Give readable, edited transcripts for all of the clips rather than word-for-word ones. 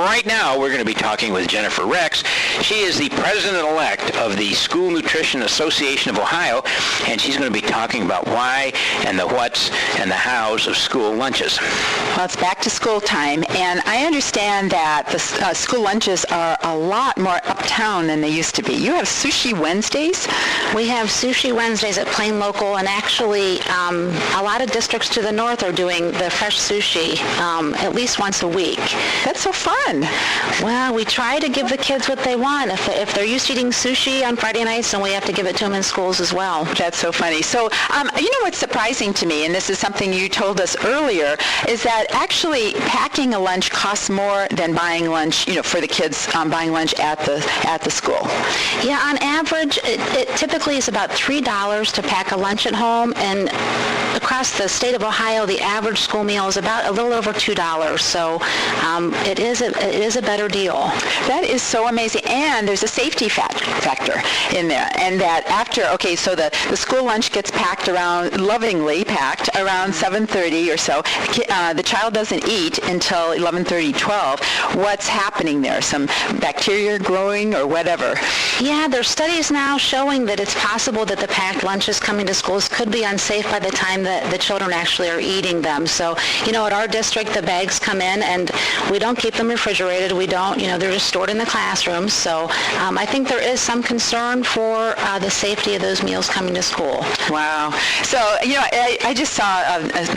right now we're going to be talking with Jennifer Rex. She is the president-elect of the School Nutrition Association of Ohio, and she's going to be talking about why and the whats and the hows of school lunches. Well, it's back to school time, and I understand that the school lunches are a lot more uptown than they used to be. You have Sushi Wednesdays? We have Sushi Wednesdays at Plain Local, and actually a lot of districts to the north are doing the fresh sushi at least once a week. That's so fun. Well, we try to give the kids what they want. If they're used to eating sushi on Friday nights, then we have to give it to them in schools as well. That's so funny. So, you know what's surprising to me, and this is something you told us earlier, is that actually packing a lunch costs more than buying lunch, for the kids buying lunch at the school. Yeah, on average, it typically is about $3 to pack a lunch at home, and across the state of Ohio, the average school meal is about a little over $2. So it is a better deal. That is so amazing, and there's a safety factor in there, and that so the school lunch gets lovingly packed around 7:30 or so. The child doesn't eat until 11:30, 12. What's happening there? Some bacteria growing or whatever? Yeah, there's studies now showing that it's possible that the packed lunches coming to schools could be unsafe by the time that the children actually are eating them. So, at our district, the bags come in, and we don't keep them refrigerated. We don't, they're just stored in the classrooms. So I think there is some concern for the safety of those meals coming to school. Wow. So, I just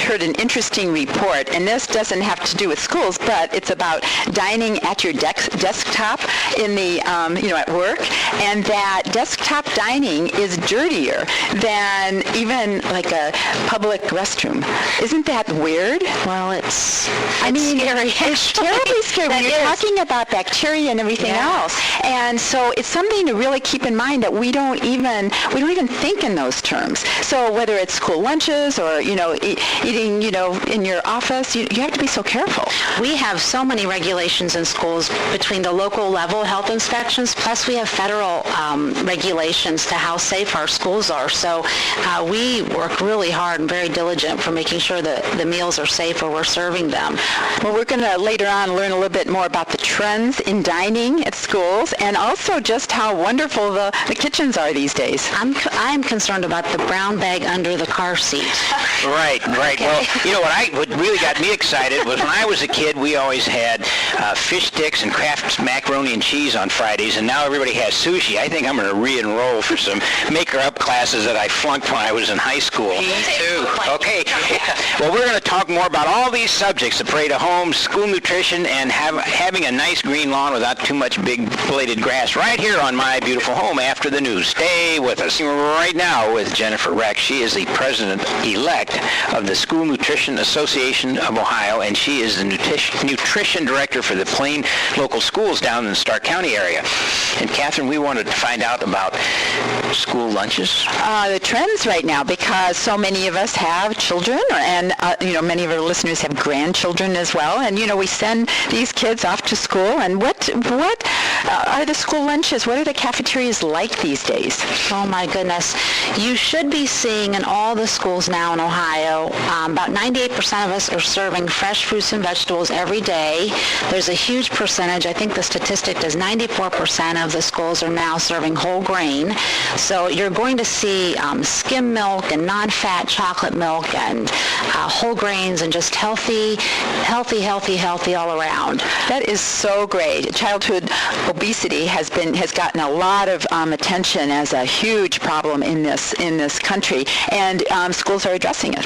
heard an interesting report, and this doesn't have to do with schools, but it's about dining at your desktop in the, at work, and that desktop dining is dirtier than even like a public restroom. Isn't that weird? Well, it's scary. It's terribly scary when you're talking about bacteria and everything else. And so it's something to really keep in mind that we don't even think in those terms. So whether it's school lunches or, eating, in your office, you have to be so careful. We have so many regulations in schools between the local level health inspections, plus we have federal regulations to how safe our schools are. So we work really hard and very diligent for making sure that the meals are safe where we're serving them. Well, we're going to later on learn a little bit more about the trends in dining at schools, and also just how wonderful the kitchens are these days. I'm concerned about the brown bag under the car seat. Right. Well, what really got me excited was when I was a kid, we always had fish sticks and Kraft macaroni and cheese on Fridays, and now everybody has sushi. I think I'm going to re-enroll for some maker-up classes that I flunked when I was in high school. Me too. Okay. Well, we're going to talk more about all these subjects, the parade of home, school nutrition, and having a nice green lawn without too much big bladed grass right here on My Beautiful Home after the news. Stay with us. We're right now with Jennifer Rex. She is the president-elect of the School Nutrition Association of Ohio, and she is the nutrition director for the Plain local schools down in the Stark County area. And Catherine, we wanted to find out about school lunches. The trends right now, because so many of us have children, and many of our listeners have grandchildren as well, and we send these kids off to school. And what are the school lunches? What are the cafeterias like these days? Oh my goodness. You should be seeing in all the schools now in Ohio, about 98% of us are serving fresh fruits and vegetables every day. There's a huge percentage, I think the statistic is 94% of the schools are now serving whole grain. So you're going to see skim milk and non-fat chocolate milk and whole grains and just healthy all around. That is so great. Childhood obesity has gotten a lot of attention as a huge problem in this country, and schools are addressing it.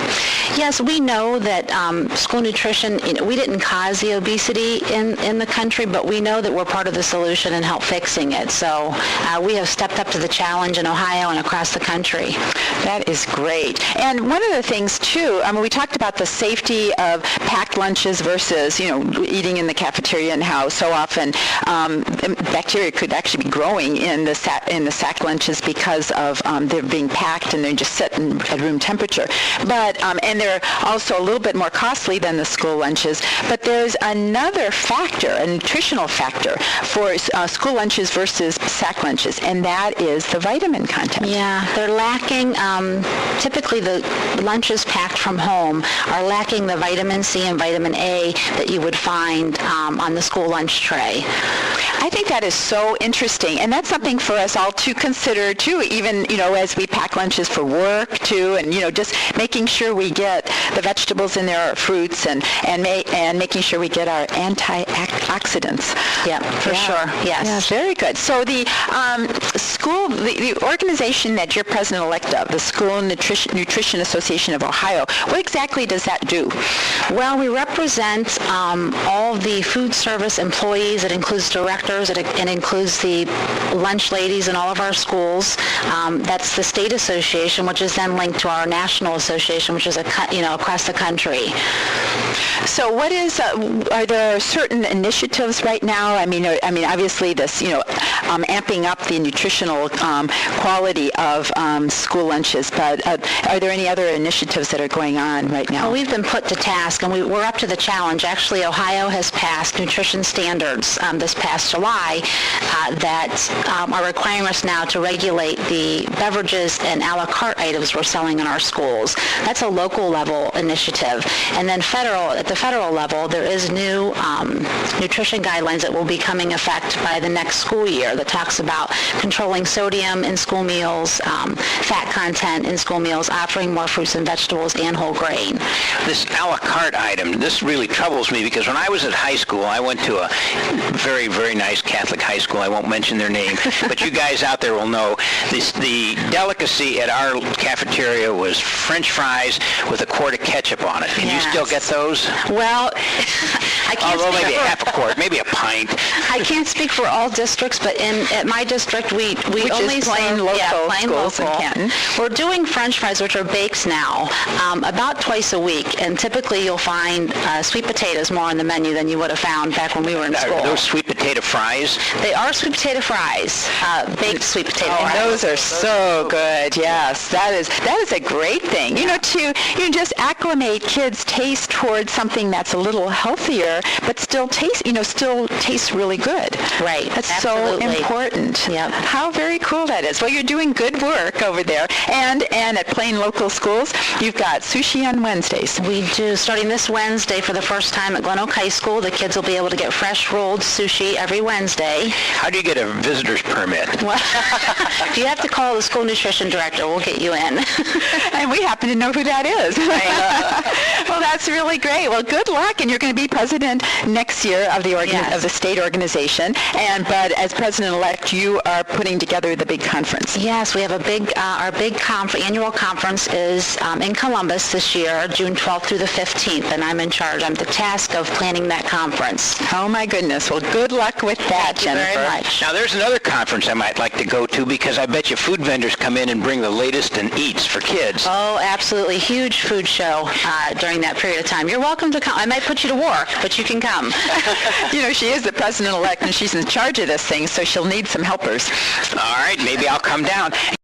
Yes, we know that school nutrition, we didn't cause the obesity in the country, but we know that we're part of the solution and help fixing it. So we have stepped up to the challenge in Ohio and across the country. That is great. And one of the things too, we talked about the safety of packed lunches versus, eating in the cafeteria and how so often bacteria could actually be growing in the sack lunches because of they're being packed and they just sit at room temperature. But and they're also a little bit more costly than the school lunches. But there's another factor, a nutritional factor for school lunches versus sack lunches, and that is the vitamin content. Yeah, they're lacking, typically the lunches packed from home are lacking the vitamin C and vitamin A that you would find on the school lunch tray. I think that is so interesting, and that's something for us all to consider too, even, as we pack lunches for work too, and, just making sure we get the vegetables in there, our fruits, and making sure we get our antioxidants. Yeah, for sure, yes. Yeah, very good. So the the organization that you're president-elect of, the School Nutrition Association of Ohio, what exactly does that do? Well, we represent all the food service employees. It includes directors. It includes the lunch ladies in all of our schools. That's the state association, which is then linked to our national association, which is across the country. So, are there certain initiatives right now? I mean, obviously this, amping up the nutritional quality of school lunches. But are there any other initiatives that are going on right now? Well, we've been put to task, and we're up to the challenge. Actually, Ohio has passed nutrition standards this past July that are requiring us now to regulate the beverages and a la carte items we're selling in our schools. That's a local level initiative. And then at the federal level, there is new nutrition guidelines that will be coming effect by the next school year that talks about controlling sodium in school meals, fat content in school meals, offering more fruits and vegetables and whole grain. This a la carte item, this really troubles me because when I was at high school, I went to a very, very nice Catholic high school. I won't mention their name, but you guys out there will know. The delicacy at our cafeteria was French fries with a quart of ketchup on it. Can you still get those? Well, I can't Although speak maybe for, half a quart, maybe a pint. I can't speak for all districts, but at my district, we Which only is plain serve, local plain schools in local. Canton. We're doing French fries, which are baked now, about twice a week, and typically you'll find sweet potatoes more on the menu than you would have found back when we were in school. Are those sweet potato fries? They are sweet potato fries, baked sweet potato And fries. those are so good. Yes, that is a great thing. To just acclimate kids' taste towards something that's a little healthier, but still tastes really good. Right. That's Absolutely. so important. Yep. How very cool that is. Well, you're doing good work over there, and at Plain Local Schools, you've got sushi on Wednesdays. We do. Starting this Wednesday for the first time at Glen Oak High School, the kids will be able to get fresh rolled sushi every Wednesday. How do you get a visitor's permit? If you have to call the school nutrition director, we'll get you in. And we happen to know who that is. Well, that's really great. Well, good luck, and you're going to be president next year of the of the state organization. But as president-elect, you are putting together the big conference. Yes, we have our big annual conference is in Columbus this year, June 12th through the 15th, and I'm in charge. I'm the task of planning that conference. Oh my goodness. Well, good luck with that, Thank you Jennifer. very much. Now, there's another conference I might like to go to because I bet you food vendors come in and bring the latest in eats for kids. Oh, absolutely. Huge food show during that period of time. You're welcome to come. I might put you to work, but you can come. She is the president-elect, and she's in charge of this thing, so she'll need some helpers. All right, maybe I'll come down.